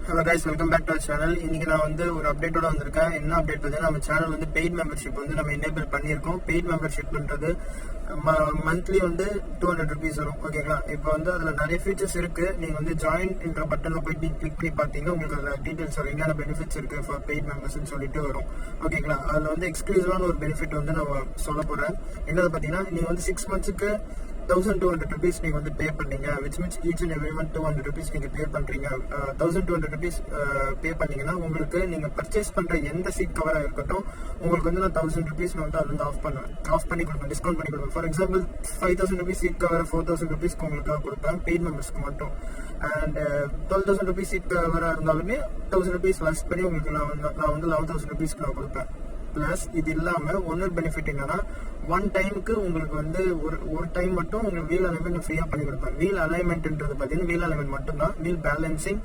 Hello guys, welcome back to our channel. இன்னைக்கு நான் வந்து ஒரு அப்டேட்டோட வந்திருக்கேன். என்ன அப்டேட் வந்து நம்ம சேனல் வந்து பெய்ட் மெம்பர்ஷிப் வந்து நம்ம எனேபிள் பண்ணியிருக்கோம். பெய்ட் மெம்பர்ஷிப்ன்றது மந்த்லி வந்து 200 rupees வரும். ஓகேங்களா? இப்போ வந்து அதுல நிறைய ஃபீச்சர்ஸ் இருக்கு. நீங்க வந்து ஜாயின் என்ற பட்டன்ல போயிட்டு கிளிக் பண்ணி பார்த்தீங்கன்னா உங்களுக்கு அதுல டீடைல்ஸ் வரும். என்னென்ன பெனிஃபிட்ஸ் இருக்கு ஃபார் பெய்ட் மெம்பர்ஸ்னு சொல்லிட்டு வரும். ஓகேங்களா? அதுல வந்து எக்ஸ்க்ளூசிவான ஒரு பெனிஃபிட் வந்து நான் சொல்ல போறேன். என்னது பார்த்தீங்கன்னா நீங்க வந்து 6 monthsக்கு 1200 rupees நீங்க வந்து பே பண்ணீங்க, which means each and every month 200 rupees நீங்க பே பண்றீங்க. 1200 rupees பே பண்ணீங்கன்னா உங்களுக்கு நீங்க பர்ச்சேஸ் பண்ற எந்த சீட் கவரா இருக்கட்டும் உங்களுக்கு வந்து நான் 1000 rupees வந்து அது வந்து ஆஃப் பண்ணி கொடுப்பேன், டிஸ்கவுண்ட் பண்ணி கொடுப்பேன். For example 5000 rupees seat cover 4000 rupees உங்களுக்கு கொடுப்பேன் பெய்ட் மெம்பர்ஸ்க்கு மட்டும். அண்ட் 12000 rupees சீட் கவரா இருந்தாலுமே 1000 rupees லெஸ் பண்ணி உங்களுக்கு நான் வந்து 11000 rupees நான் கொடுப்பேன். பிளஸ் இது இல்லாம ஒன்னொரு பெனிஃபிட் என்னன்னா ஒன் டைமுக்கு உங்களுக்கு வந்து ஒரு டைம் மட்டும் உங்களுக்கு வீல் அலைன்மெண்ட் ஃப்ரீயா பண்ணி கொடுப்பேன். வீல் அலைன்மெண்ட்ன்றது பாத்தீங்கன்னா வீல் அலைன்மெண்ட் மட்டும் தான். வீல் பேலன்சிங்,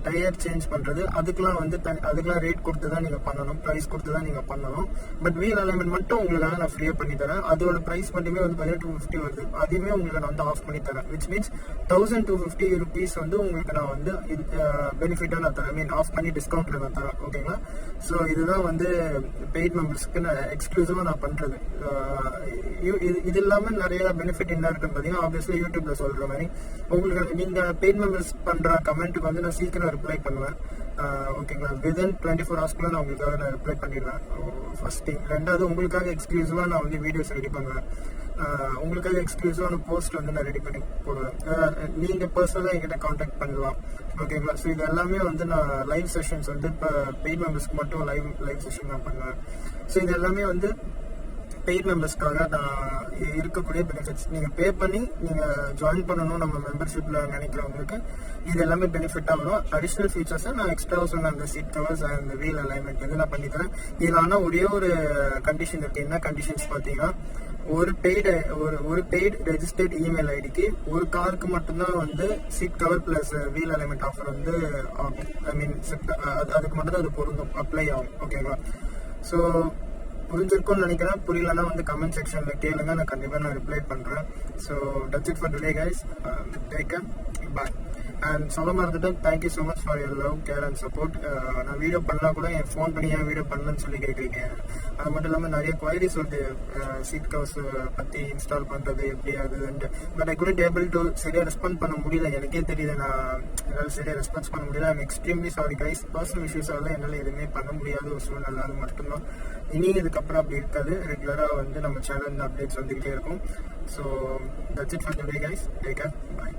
டயர் சேஞ்ச் பண்றது அதுக்கெல்லாம் வந்து அதுக்கெல்லாம் ரேட் கொடுத்து தான் நீங்க பண்ணணும், பிரைஸ் கொடுத்து தான் நீங்க பண்ணணும். பட் வீல் அலைன்மெண்ட் மட்டும் உங்களுக்காக நான் ஃப்ரீயா பண்ணி தரேன். அதோட பிரைஸ் மட்டுமே வந்து 250 வருது. அதுவுமே உங்களுக்கு நான் வந்து ஆஃப் பண்ணி தரேன். விச் மீன்ஸ் 1250 rupees வந்து உங்களுக்கு நான் வந்து பெனிஃபிட்டா நான் தரேன், மீன் ஆஃப் பண்ணி டிஸ்கவுண்ட் நான் தரேன். ஓகேங்களா? ஸோ இதுதான் வந்து பெய்ட் மெம்பர்ஸ்க்கு நான் எக்ஸ்க்ளூசிவா நான் பண்றது. இது இல்லாம நிறைய பெனிஃபிட் என்ன இருக்குன்னு பாத்தீங்கன்னா ஆப்வியஸ்லி யூடியூப்ல சொல்ற மாதிரி உங்களுக்கு நீங்க பெய்ட் மெம்பர்ஸ் பண்ற கமெண்ட்டுக்கு வந்து நான் சீக்கிரம் ரிப்ளை பண்ணுவேன். ஓகேங்களா? வித்தின் 24 hours நான் உங்களுக்காக நான் ரிப்ளை பண்ணிடுவேன். First thing. ரெண்டாவது உங்களுக்காக எக்ஸ்க்ளூசிவா நான் வந்து வீடியோஸ் ரெடி பண்ணுவேன். உங்களுக்காக எக்ஸ்க்ளூசிவான போஸ்ட் வந்து நான் ரெடி பண்ணி போடுவேன். நீங்க பர்சனலா என்கிட்ட கான்டாக்ட் பண்ணலாம். ஓகேங்களா? ஸோ இது எல்லாமே வந்து நான் லைவ் செஷன்ஸ் வந்து இப்போ பெய்ட் மெம்பர்ஸ்க்கு மட்டும் லைவ் செஷன் நான் பண்ணுவேன். ஸோ இது எல்லாமே வந்து பெய்ட் மெம்பர்ஸ்க்காக நான் இருக்கக்கூடிய பெனிஃபிட்ஸ். நீங்க பே பண்ணி நீங்க ஜாயின் பண்ணணும் நம்ம மெம்பர்ஷிப்ல நினைக்கிறவங்களுக்கு இது எல்லாமே பெனிஃபிட்டா வரும். அடிஷனல் ஃபீச்சர்ஸ் நான் எக்ஸ்ட்ரா சொன்ன அந்த seat covers and wheel alignment வந்து நான் பண்ணி தரேன். இதுல ஆனா ஒரே ஒரு கண்டிஷன் இருக்கு. என்ன கண்டிஷன்ஸ் பாத்தீங்கன்னா ஒரு பெய்டு ரெஜிஸ்டர்ட் இமெயில் ஐடிக்கு ஒரு காருக்கு மட்டும்தான் வந்து seat cover plus wheel alignment offer வந்து ஆகும். ஐ மீன் அதுக்கு மட்டும் தான் அது பொருந்தும், அப்ளை ஆகும். ஓகேவா? ஸோ புரிஞ்சிருக்கும்னு நினைக்கிறேன். புரியலன்னா வந்து கமெண்ட் செக்ஷன்ல கேளுங்க, நான் கண்டிப்பா நான் ரிப்ளை பண்றேன். So that's it for today guys. Take care, bye. And சொல்ல மறந்துட்டேன், thank you so much for your love, care and support. நான் வீடியோ பண்ணா கூட என் ஃபோன் பண்ணி ஏன் வீடியோ பண்ணலன்னு சொல்லி கேட்குறீங்க. அது மட்டும் இல்லாமல் நிறைய குவைரிஸ் வருது சீட் கவர்ஸ் பற்றி இன்ஸ்டால் பண்ணுறது எப்படி ஆகுதுன்ட்டு. But I couldn't able to சரியாக ரெஸ்பாண்ட் பண்ண முடியல. எனக்கே தெரியுது நான் என்னால் சரியாக ரெஸ்பான்ஸ் பண்ண முடியல. I'm extremely sorry guys. Personal இஷ்யூஸால என்னால் எதுவுமே பண்ண முடியாத ஒரு சூழ்நிலை. அது மட்டும்தான். இனி இதுக்கப்புறம் அப்படி இருக்காது. ரெகுலராக வந்து நம்ம சேனல் அப்டேட்ஸ் வந்துகிட்டே இருக்கும். So that's it for today guys. Take care, bye.